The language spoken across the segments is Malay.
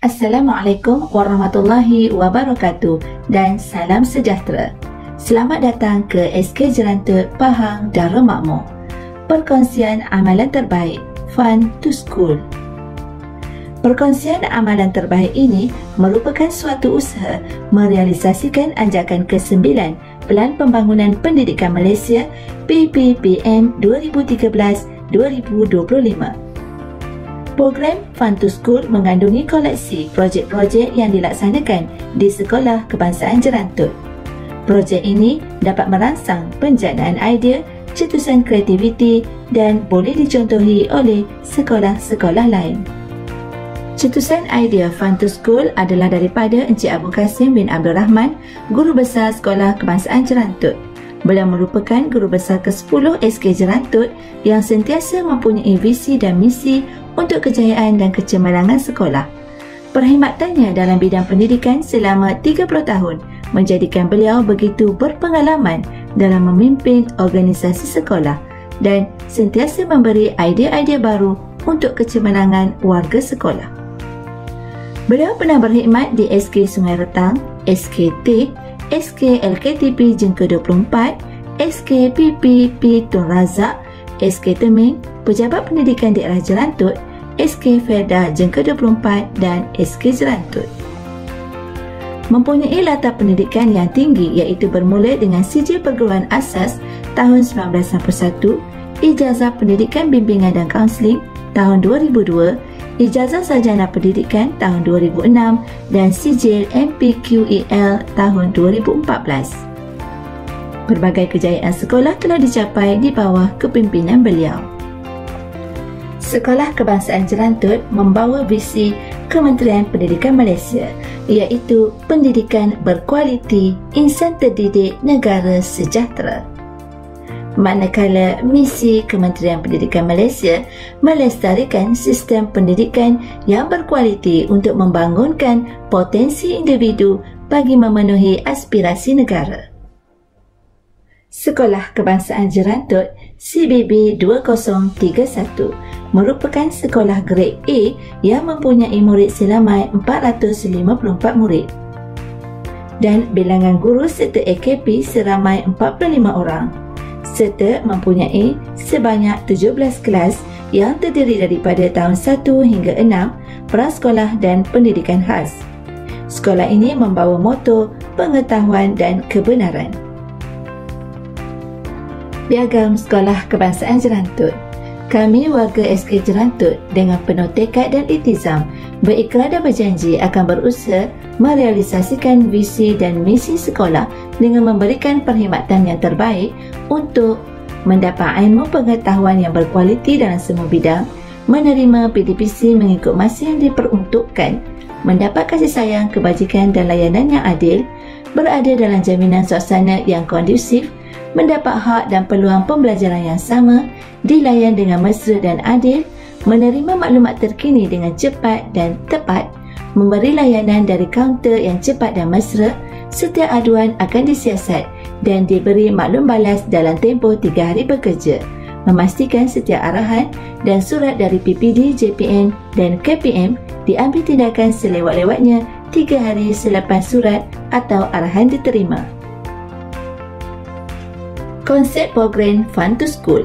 Assalamualaikum warahmatullahi wabarakatuh dan salam sejahtera. Selamat datang ke SK Jerantut Pahang Darul Makmur. Perkongsian amalan terbaik, Fun to School. Perkongsian amalan terbaik ini merupakan suatu usaha merealisasikan anjakan ke-9 Pelan Pembangunan Pendidikan Malaysia PPPM 2013-2025. Program Fun to School mengandungi koleksi projek-projek yang dilaksanakan di Sekolah Kebangsaan Jerantut. Projek ini dapat merangsang penjanaan idea, cetusan kreativiti dan boleh dicontohi oleh sekolah-sekolah lain. Cetusan idea Fun to School adalah daripada Encik Abu Kasim bin Abdul Rahman, Guru Besar Sekolah Kebangsaan Jerantut. Beliau merupakan Guru Besar ke-10 SK Jerantut yang sentiasa mempunyai visi dan misi untuk kejayaan dan kecemerlangan sekolah. Perkhidmatannya dalam bidang pendidikan selama 30 tahun menjadikan beliau begitu berpengalaman dalam memimpin organisasi sekolah dan sentiasa memberi idea-idea baru untuk kecemerlangan warga sekolah. Beliau pernah berkhidmat di SK Sungai Retang, SKT, SK LKTP Jengka 24, SK PPP Tun Razak, SK Teming, Pejabat Pendidikan Daerah Jerantut, SK Felda Jengka 24 dan SK Jerantut. Mempunyai latar pendidikan yang tinggi iaitu bermula dengan sijil perguruan asas tahun 1991, ijazah pendidikan bimbingan dan kaunseling tahun 2002, ijazah sarjana pendidikan tahun 2006 dan sijil MPQEL tahun 2014. Berbagai kejayaan sekolah telah dicapai di bawah kepimpinan beliau. Sekolah Kebangsaan Jerantut membawa visi Kementerian Pendidikan Malaysia iaitu pendidikan berkualiti, insan terdidik, negara sejahtera. Manakala misi Kementerian Pendidikan Malaysia melestarikan sistem pendidikan yang berkualiti untuk membangunkan potensi individu bagi memenuhi aspirasi negara. Sekolah Kebangsaan Jerantut CBB 2031 merupakan sekolah grade A yang mempunyai murid selamai 454 murid dan bilangan guru serta AKP seramai 45 orang serta mempunyai sebanyak 17 kelas yang terdiri daripada tahun 1 hingga 6 prasekolah dan pendidikan khas. Sekolah ini membawa moto pengetahuan dan kebenaran. Piagam Sekolah Kebangsaan Jerantut. Kami warga SK Jerantut dengan penuh tekad dan iltizam berikrar dan berjanji akan berusaha merealisasikan visi dan misi sekolah dengan memberikan perkhidmatan yang terbaik untuk mendapat ilmu pengetahuan yang berkualiti dalam semua bidang, menerima PDPC mengikut masa yang diperuntukkan, mendapat kasih sayang, kebajikan dan layanan yang adil, berada dalam jaminan suasana yang kondusif, mendapat hak dan peluang pembelajaran yang sama, dilayan dengan mesra dan adil, menerima maklumat terkini dengan cepat dan tepat, memberi layanan dari kaunter yang cepat dan mesra, setiap aduan akan disiasat dan diberi maklum balas dalam tempoh 3 hari bekerja, memastikan setiap arahan dan surat dari PPD, JPN dan KPM diambil tindakan selewat-lewatnya 3 hari selepas surat atau arahan diterima. Konsep program Fun to School.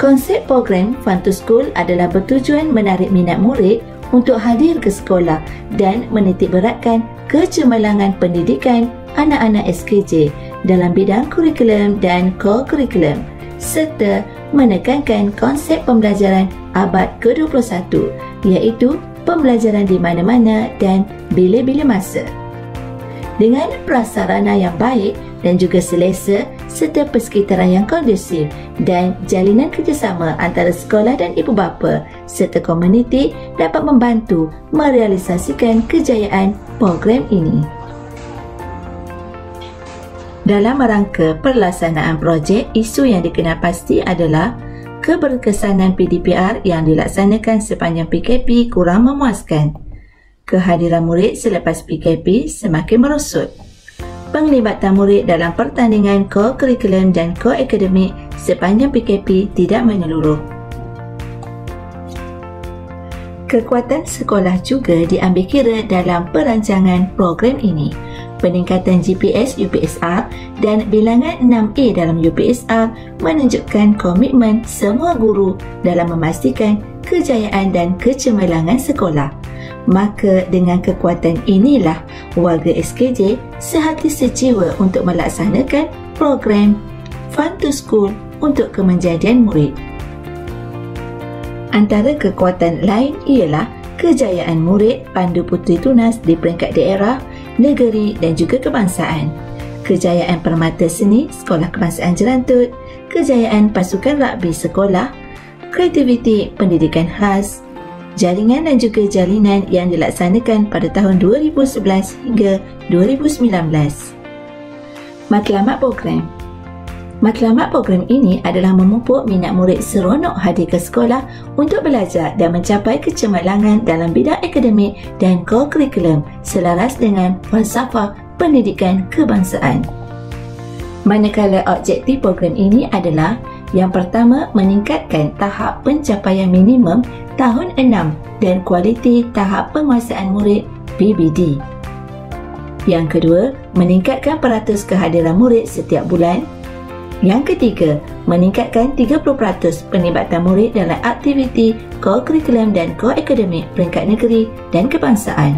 Konsep program Fun to School adalah bertujuan menarik minat murid untuk hadir ke sekolah dan menitikberatkan kecemerlangan pendidikan anak-anak SKJ dalam bidang kurikulum dan co-kurikulum serta menekankan konsep pembelajaran abad ke-21 iaitu pembelajaran di mana-mana dan bila-bila masa. Dengan prasarana yang baik dan juga selesa serta persekitaran yang kondusif dan jalinan kerjasama antara sekolah dan ibu bapa serta komuniti dapat membantu merealisasikan kejayaan program ini. Dalam rangka pelaksanaan projek, isu yang dikenal pasti adalah keberkesanan PDPR yang dilaksanakan sepanjang PKP kurang memuaskan. Kehadiran murid selepas PKP semakin merosot. Penglibatan murid dalam pertandingan co-kurikulum dan co-akademik sepanjang PKP tidak menyeluruh. Kekuatan sekolah juga diambil kira dalam perancangan program ini. Peningkatan GPS UPSR dan bilangan 6A dalam UPSR menunjukkan komitmen semua guru dalam memastikan kejayaan dan kecemerlangan sekolah. Maka dengan kekuatan inilah warga SKJ sehati sejiwa untuk melaksanakan program Fun to School untuk kemenjadian murid. Antara kekuatan lain ialah kejayaan murid Pandu Puteri Tunas di peringkat daerah, negeri dan juga kebangsaan. Kejayaan Permata Seni Sekolah Kebangsaan Jerantut, kejayaan pasukan rugby sekolah, kreativiti pendidikan khas, jaringan dan juga jalinan yang dilaksanakan pada tahun 2011 hingga 2019. Matlamat program. Matlamat program ini adalah memupuk minat murid seronok hadir ke sekolah untuk belajar dan mencapai kecemerlangan dalam bidang akademik dan kurikulum selaras dengan falsafah pendidikan kebangsaan. Manakala objektif program ini adalah yang pertama, meningkatkan tahap pencapaian minimum tahun 6 dan kualiti tahap penguasaan murid PBD. Yang kedua, meningkatkan peratus kehadiran murid setiap bulan. Yang ketiga, meningkatkan 30% penlibatan murid dalam aktiviti kurikulum dan akademik peringkat negeri dan kebangsaan.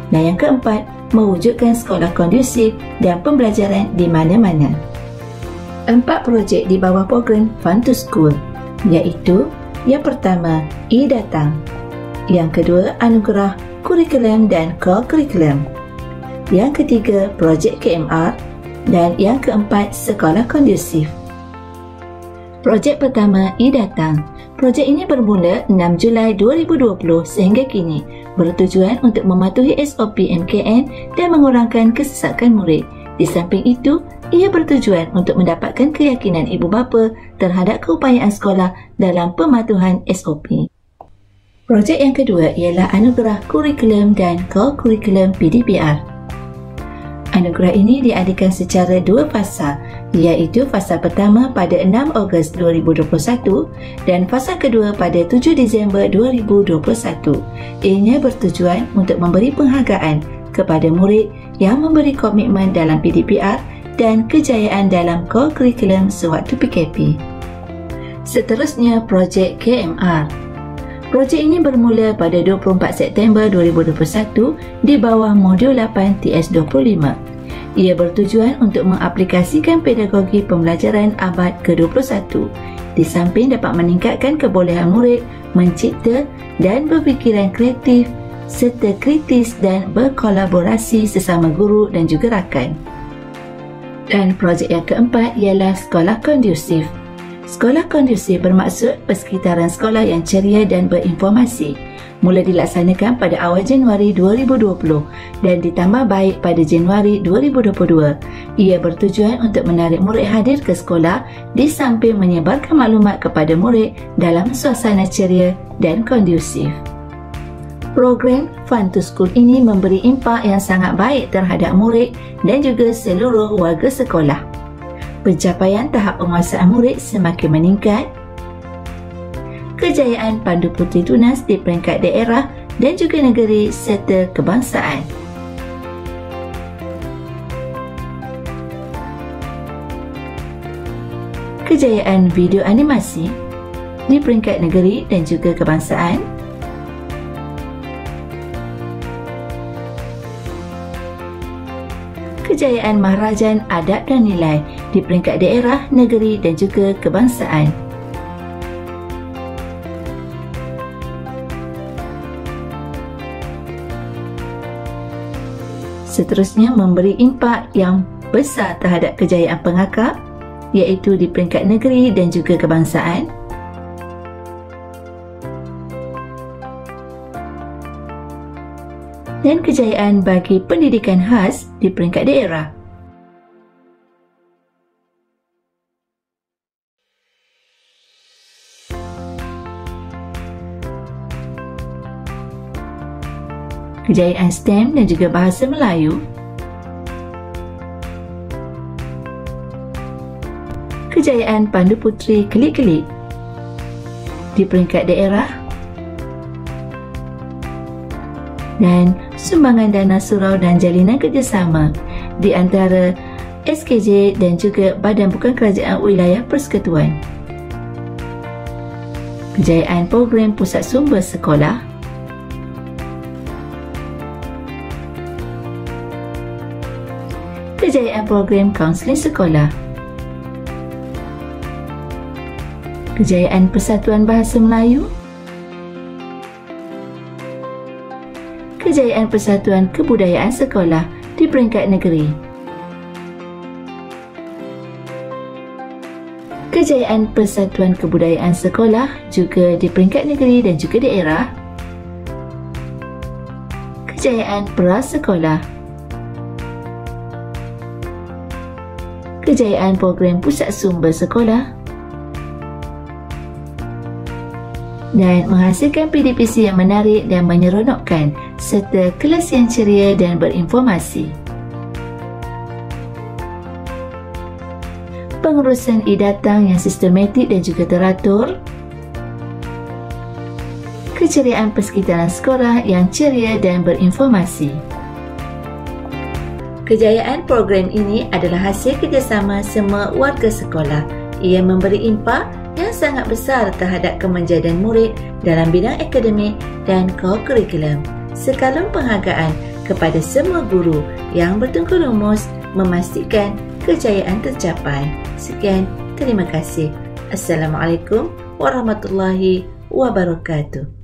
Dan yang keempat, mewujudkan sekolah kondusif dan pembelajaran di mana-mana. 4 projek di bawah program Fun to School, iaitu yang pertama, E-Datang. Yang kedua, Anugerah Kurikulum dan Kurikulum. Yang ketiga, projek KMR. Dan yang keempat, Sekolah Kondusif. Projek pertama, E-Datang. Projek ini bermula 6 Julai 2020 sehingga kini bertujuan untuk mematuhi SOP MKN dan mengurangkan kesesakan murid. Di samping itu, ia bertujuan untuk mendapatkan keyakinan ibu bapa terhadap keupayaan sekolah dalam pematuhan SOP. Projek yang kedua ialah Anugerah Kurikulum dan Kurikulum PDPR. Anugerah ini diadakan secara 2 fasa, iaitu fasa pertama pada 6 Ogos 2021 dan fasa kedua pada 7 Disember 2021. Ianya bertujuan untuk memberi penghargaan kepada murid yang memberi komitmen dalam PDPR dan kejayaan dalam kurikulum sewaktu PKP. Seterusnya, projek KMR. Projek ini bermula pada 24 September 2021 di bawah modul 8 TS25. Ia bertujuan untuk mengaplikasikan pedagogi pembelajaran abad ke-21 di samping dapat meningkatkan kebolehan murid mencipta dan berfikiran kreatif serta kritis dan berkolaborasi sesama guru dan juga rakan. Dan projek yang keempat ialah Sekolah Kondusif. Sekolah Kondusif bermaksud persekitaran sekolah yang ceria dan berinformasi. Mula dilaksanakan pada awal Januari 2020 dan ditambah baik pada Januari 2022. Ia bertujuan untuk menarik murid hadir ke sekolah di samping menyebarkan maklumat kepada murid dalam suasana ceria dan kondusif. Program Fun to School ini memberi impak yang sangat baik terhadap murid dan juga seluruh warga sekolah. Pencapaian tahap penguasaan murid semakin meningkat. Kejayaan Pandu Puteri Tunas di peringkat daerah dan juga negeri serta kebangsaan. Kejayaan video animasi di peringkat negeri dan juga kebangsaan. Kejayaan Maharajan Adab dan Nilai di peringkat daerah, negeri dan juga kebangsaan. Seterusnya, memberi impak yang besar terhadap kejayaan pengakap, iaitu di peringkat negeri dan juga kebangsaan. Dan kejayaan bagi pendidikan khas di peringkat daerah. Kejayaan STEM dan juga bahasa Melayu. Kejayaan Pandu Puteri Kelik-Kelik di peringkat daerah. dan sumbangan dana surau dan jalinan kerjasama di antara SKJ dan juga Badan Bukan Kerajaan Wilayah Persekutuan. Kejayaan program Pusat Sumber Sekolah, kejayaan program Kaunseling Sekolah, kejayaan Persatuan Bahasa Melayu, kejayaan Persatuan Kebudayaan Sekolah di peringkat negeri, kejayaan Persatuan Kebudayaan Sekolah juga di peringkat negeri dan juga daerah, kejayaan Prasekolah, kejayaan program Pusat Sumber Sekolah, dan menghasilkan PDPC yang menarik dan menyeronokkan serta kelas yang ceria dan berinformasi. Pengurusan e-datang yang sistematik dan juga teratur, keceriaan persekitaran sekolah yang ceria dan berinformasi. Kejayaan program ini adalah hasil kerjasama semua warga sekolah. Ia memberi impak yang sangat besar terhadap kemenjadian murid dalam bidang akademik dan co-curriculum. Sekalum penghargaan kepada semua guru yang bertengku lumus memastikan kejayaan tercapai. Sekian, terima kasih. Assalamualaikum warahmatullahi wabarakatuh.